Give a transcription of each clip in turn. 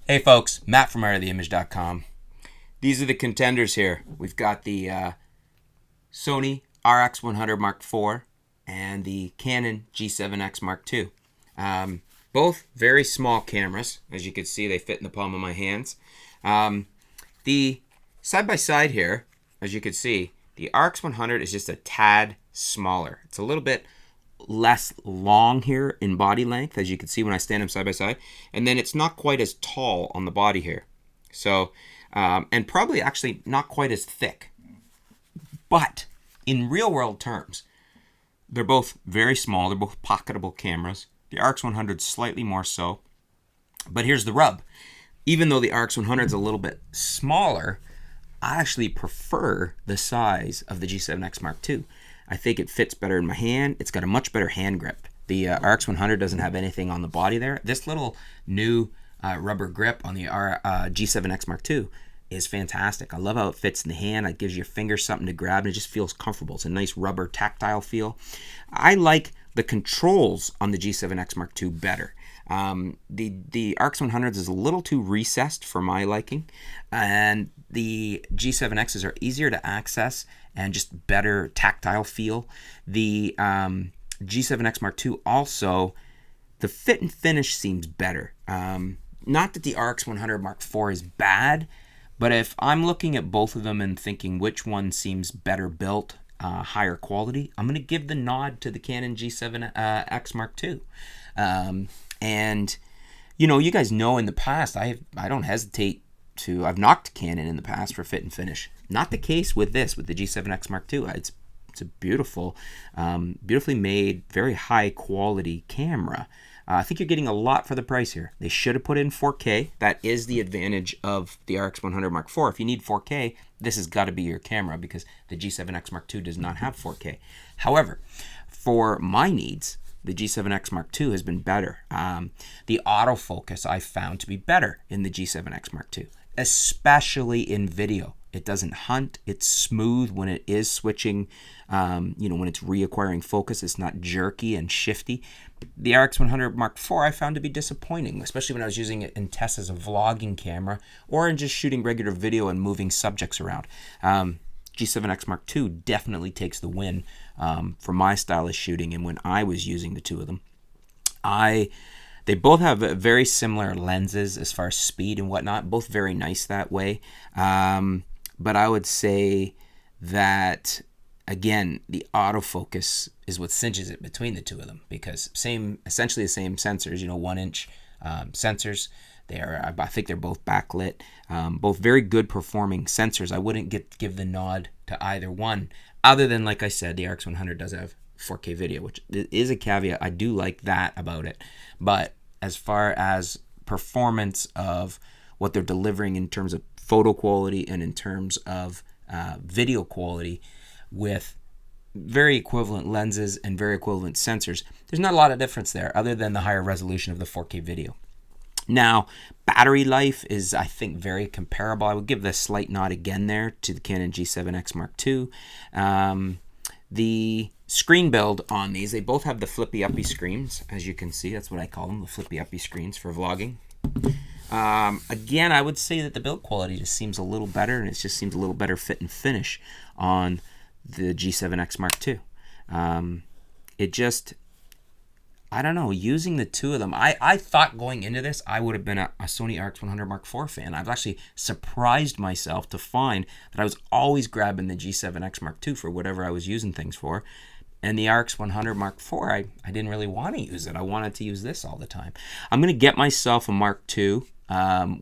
Hey folks, Matt from artoftheimage.com. These are the contenders here. We've got the Sony RX100 Mark IV and the Canon G7X Mark II. Both very small cameras. As you can see, they fit in the palm of my hands. The side-by-side here, as you can see, the RX100 is just a tad smaller. It's a little bit less long here in body length, as you can see when I stand them side by side, and then it's not quite as tall on the body here, so and probably actually not quite as thick. But in real world terms, they're both very small. They're both pocketable cameras. The RX100 slightly more so, but here's the rub. Even though the RX100 is a little bit smaller, I actually prefer the size of the G7X Mark II. I think it fits better in my hand. It's got a much better hand grip. The RX100 doesn't have anything on the body there. This little new rubber grip on the G7X Mark II is fantastic. I love how it fits in the hand. It gives your finger something to grab, and it just feels comfortable. It's a nice rubber tactile feel. I like the controls on the G7X Mark II better. The RX100 is a little too recessed for my liking, and the G7Xs are easier to access and just better tactile feel. The G7X Mark II also, the fit and finish seems better. Not that the RX100 Mark IV is bad, but if I'm looking at both of them and thinking which one seems better built, higher quality, I'm going to give the nod to the Canon G7X Mark II. And, you know, you guys know in the past, I don't hesitate to, I've knocked Canon in the past for fit and finish. Not the case with this, with the G7X Mark II. It's a beautiful, beautifully made, very high quality camera. I think you're getting a lot for the price here. They should have put in 4K. That is the advantage of the RX100 Mark IV. If you need 4K, this has got to be your camera because the G7X Mark II does not have 4K. However, for my needs, the G7X Mark II has been better. The autofocus I found to be better in the G7X Mark II, especially in video. It doesn't hunt. It's smooth when it is switching, when it's reacquiring focus. It's not jerky and shifty. The RX100 Mark IV I found to be disappointing, especially when I was using it in tests as a vlogging camera or in just shooting regular video and moving subjects around. G7X Mark II definitely takes the win for my style of shooting and when I was using the two of them. They both have very similar lenses as far as speed and whatnot, both very nice that way. But I would say that, again, the autofocus is what cinches it between the two of them because essentially the same sensors, 1-inch sensors. I think they're both backlit, both very good performing sensors. I wouldn't give the nod to either one, other than, like I said, the RX100 does have 4K video, which is a caveat. I do like that about it. But as far as performance of what they're delivering in terms of photo quality and in terms of video quality with very equivalent lenses and very equivalent sensors, there's not a lot of difference there other than the higher resolution of the 4K video. Now, battery life is, I think, very comparable. I would give this slight nod again there to the Canon G7X Mark II. The screen build on these, they both have the flippy-uppy screens, as you can see. That's what I call them, the flippy-uppy screens for vlogging. Again, I would say that the build quality just seems a little better, and it just seems a little better fit and finish on the G7X Mark II. I don't know, using the two of them, I thought going into this I would have been a Sony RX100 Mark IV fan. I've actually surprised myself to find that I was always grabbing the G7X Mark II for whatever I was using things for. And the RX100 Mark IV, I didn't really want to use it. I wanted to use this all the time. I'm going to get myself a Mark II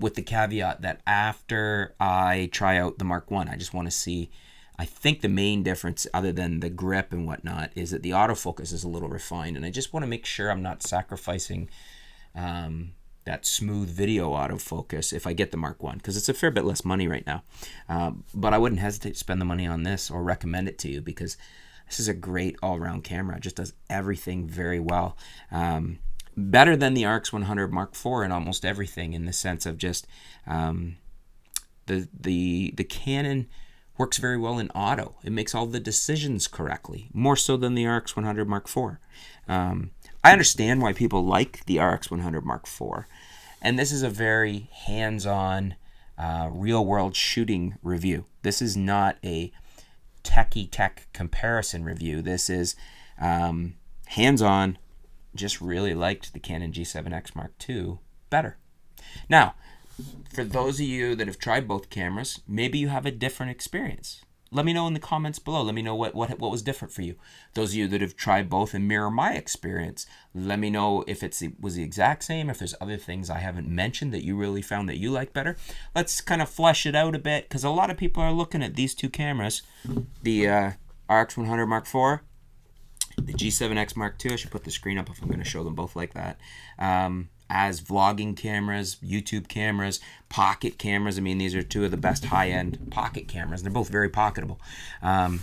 with the caveat that after I try out the Mark I just want to see. I think the main difference, other than the grip and whatnot, is that the autofocus is a little refined. And I just want to make sure I'm not sacrificing that smooth video autofocus if I get the Mark I, because it's a fair bit less money right now. But I wouldn't hesitate to spend the money on this or recommend it to you because this is a great all-around camera. It just does everything very well. Better than the RX100 Mark IV in almost everything, in the sense of just the Canon works very well in auto. It makes all the decisions correctly, more so than the RX100 Mark IV. I understand why people like the RX100 Mark IV. And this is a very hands-on, real-world shooting review. This is not a techie tech comparison review. This is hands-on. Just really liked the Canon G7X Mark II better. Now, for those of you that have tried both cameras, maybe you have a different experience. Let me know in the comments below. Let me know what was different for you. Those of you that have tried both and mirror my experience, let me know if it was the exact same, if there's other things I haven't mentioned that you really found that you like better. Let's kind of flesh it out a bit, because a lot of people are looking at these two cameras, the RX100 Mark IV, the G7X Mark II. I should put the screen up if I'm going to show them both like that. As vlogging cameras, YouTube cameras, pocket cameras. I mean, these are two of the best high-end pocket cameras. They're both very pocketable. Let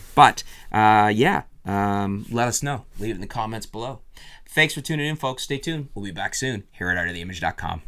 us know. Leave it in the comments below. Thanks for tuning in, folks. Stay tuned. We'll be back soon here at artoftheimage.com.